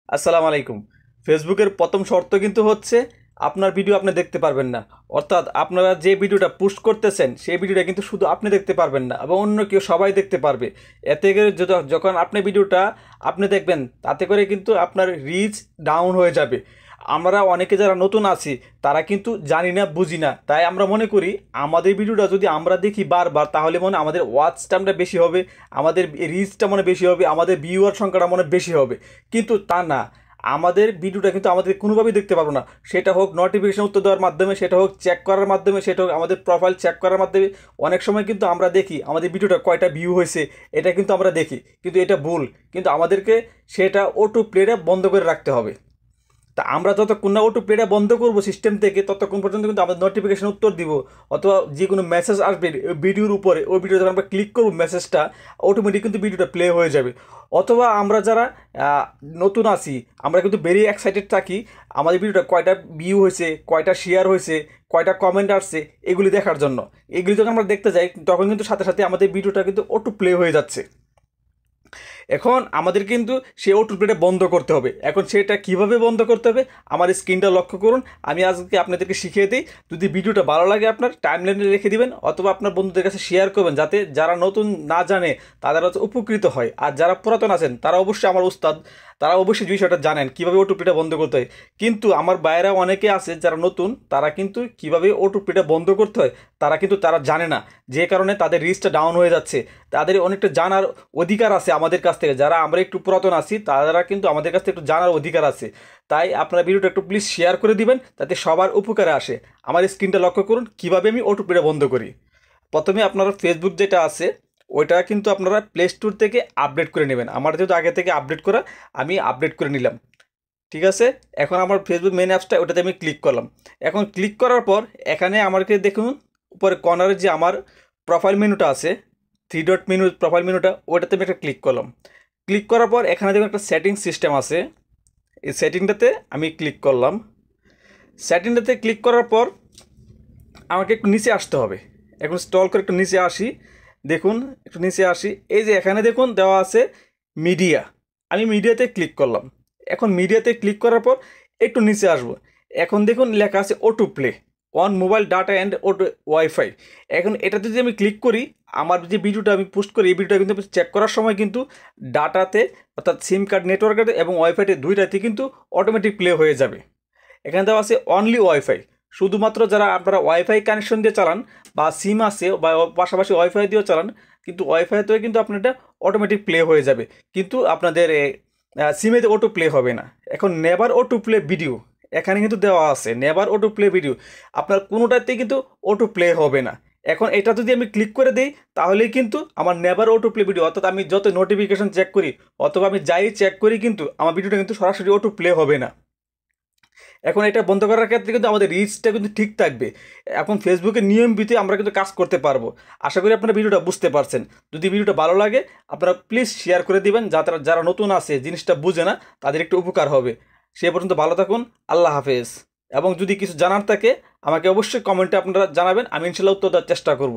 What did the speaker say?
আসসালামু আলাইকুম। ফেসবুকের প্রথম শর্ত কিন্তু হচ্ছে আপনার ভিডিও আপনি দেখতে পারবেন না। অর্থাৎ আপনারা যে ভিডিওটা পোস্ট করতেছেন সেই ভিডিওটা কিন্তু শুধু আপনি দেখতে পারবেন না এবং অন্য কেউ সবাই দেখতে পারবে। এতে করে যখন আপনি ভিডিওটা আপনি দেখবেন তাতে করে কিন্তু আপনার রিচ ডাউন হয়ে যাবে। আমরা অনেকে যারা নতুন আছি তারা কিন্তু জানি না, বুঝি না, তাই আমরা মনে করি আমাদের ভিডিওটা যদি আমরা দেখি বারবার তাহলে মনে আমাদের ওয়াচ টাইমটা বেশি হবে, আমাদের রিচটা মনে বেশি হবে, আমাদের ভিউয়ার সংখ্যাটা মনে বেশি হবে। কিন্তু তা না, আমাদের ভিডিওটা কিন্তু আমাদের কোনোভাবেই দেখতে পারবো না। সেটা হোক নোটিফিকেশন উত্তর দেওয়ার মাধ্যমে, সেটা হোক চেক করার মাধ্যমে, সেটা হোক আমাদের প্রোফাইল চেক করার মাধ্যমে। অনেক সময় কিন্তু আমরা দেখি আমাদের ভিডিওটা কয়টা ভিউ হয়েছে, এটা কিন্তু আমরা দেখি, কিন্তু এটা ভুল। কিন্তু আমাদেরকে সেটা অটো প্লেটা বন্ধ করে রাখতে হবে। তা আমরা যতক্ষণ না ওটু প্লেটা বন্ধ করবো সিস্টেম থেকে ততক্ষণ পর্যন্ত কিন্তু আমাদের নোটিফিকেশন উত্তর দিব, অথবা যে কোনো মেসেজ আসবে ভিডিওর উপরে, ওই ভিডিও যখন আমরা ক্লিক করবো মেসেজটা অটোমেটিক কিন্তু ভিডিওটা প্লে হয়ে যাবে। অথবা আমরা যারা নতুন আছি আমরা কিন্তু ভেরি এক্সাইটেড থাকি আমাদের ভিডিওটা কয়টা ভিউ হয়েছে, কয়টা শেয়ার হয়েছে, কয়টা কমেন্ট আসছে, এগুলি দেখার জন্য। এগুলি যখন আমরা দেখতে যাই তখন কিন্তু সাথে সাথে আমাদের ভিডিওটা কিন্তু অটো প্লে হয়ে যাচ্ছে। এখন আমাদের কিন্তু সেই অটো প্লেটা বন্ধ করতে হবে। এখন সেটা কিভাবে বন্ধ করতে হবে আমার স্ক্রিনটা লক্ষ্য করুন, আমি আজকে আপনাদেরকে শিখিয়ে দিই। যদি ভিডিওটা ভালো লাগে আপনার টাইমলাইনে রেখে দিবেন অথবা আপনার বন্ধুদের কাছে শেয়ার করবেন, যাতে যারা নতুন না জানে তারা হচ্ছে উপকৃত হয়। আর যারা পুরাতন আছেন তারা অবশ্যই আমার উস্তাদ, তারা অবশ্যই বিষয়টা জানেন কীভাবে অটো প্লেটা বন্ধ করতে হয়। কিন্তু আমার বাইরে অনেকে আছে যারা নতুন, তারা কিন্তু কীভাবে অটো প্লেটা বন্ধ করতে হয় তারা জানে না, যে কারণে তাদের রিচটা ডাউন হয়ে যাচ্ছে। তাদের অনেকটা জানার অধিকার আছে আমাদের কাছ থেকে, যারা আমরা একটু পুরাতন আছি তারা কিন্তু আমাদের কাছ থেকে একটু জানার অধিকার আছে। তাই আপনারা ভিডিওটা একটু প্লিজ শেয়ার করে দিবেন যাতে সবার উপকারে আসে। আমার স্ক্রিনটা লক্ষ্য করুন কীভাবে আমি অটো প্লেটা বন্ধ করি। প্রথমে আপনারা ফেসবুক যেটা আছে ওইটা কিন্তু আপনারা প্লে স্টোর থেকে আপডেট করে নেবেন। আমার যেহেতু আগে থেকে আপডেট করা, আমি আপডেট করে নিলাম। ঠিক আছে, এখন আমার ফেসবুক মেন অ্যাপসটা ওটাতে আমি ক্লিক করলাম। এখন ক্লিক করার পর এখানে আমাকে দেখুন উপরে কর্নারে যে আমার প্রোফাইল মেনুটা আছে, থ্রি ডট মেনু, প্রোফাইল মেনুটা, ওটাতে আমি একটা ক্লিক করলাম। ক্লিক করার পর এখানে দেখুন একটা সেটিং সিস্টেম আছে, এই সেটিংটাতে আমি ক্লিক করলাম। সেটিংটাতে ক্লিক করার পর আমাকে একটু নিচে আসতে হবে। এখন স্টল করে একটু নিচে আসি, দেখুন একটু নিচে আসি, এই যে এখানে দেখুন দেওয়া আছে মিডিয়া, আমি মিডিয়াতে ক্লিক করলাম। এখন মিডিয়াতে ক্লিক করার পর একটু নিচে আসবো, এখন দেখুন লেখা আছে auto play on mobile data and auto wifi. এখন এটাতে যদি আমি ক্লিক করি, আমার যে ভিডিওটা আমি পোস্ট করি এই ভিডিওটা কিন্তু চেক করার সময় কিন্তু ডাটাতে, অর্থাৎ সিম কার্ড নেটওয়ার্কেতে এবং ওয়াইফাইতে দুইটাতে কিন্তু অটোমেটিক প্লে হয়ে যাবে। এখানে দেওয়া আছে অনলি ওয়াইফাই, শুধুমাত্র যারা আপনারা ওয়াইফাই কানেকশন দিয়ে চালান বা সিম আছে বা পাশাপাশি ওয়াইফাই দিয়েও চালান, কিন্তু ওয়াইফাইতেও কিন্তু আপনার এটা অটোমেটিক প্লে হয়ে যাবে, কিন্তু আপনাদের সিমেতে অটো প্লে হবে না। এখন নেভার অটো প্লে ভিডিও এখানে কিন্তু দেওয়া আছে, নেভার অটো প্লে ভিডিও, আপনার কোনোটাতেই কিন্তু অটো প্লে হবে না। এখন এটা যদি আমি ক্লিক করে দিই তাহলেই কিন্তু আমার নেভার অটো প্লে ভিডিও, অর্থাৎ আমি যত নোটিফিকেশন চেক করি অথবা আমি যাই চেক করি কিন্তু আমার ভিডিওটা কিন্তু সরাসরি অটো প্লে হবে না। এখন এটা বন্ধ করার ক্ষেত্রে কিন্তু আমাদের রিচটা কিন্তু ঠিক থাকবে। এখন ফেসবুকের নিয়ম ভিত্তিক আমরা কিন্তু কাজ করতে পারবো। আশা করি আপনারা ভিডিওটা বুঝতে পারছেন। যদি ভিডিওটা ভালো লাগে আপনারা প্লিজ শেয়ার করে দিবেন, যাতে যারা নতুন আছে জিনিসটা বুঝে না তাদের একটু উপকার হবে। সে পর্যন্ত ভালো থাকুন, আল্লাহ হাফেজ। এবং যদি কিছু জানার থাকে আমাকে অবশ্যই কমেন্টে আপনারা জানাবেন, আমি ইনশাল্লাহ উত্তর দেওয়ার চেষ্টা করব।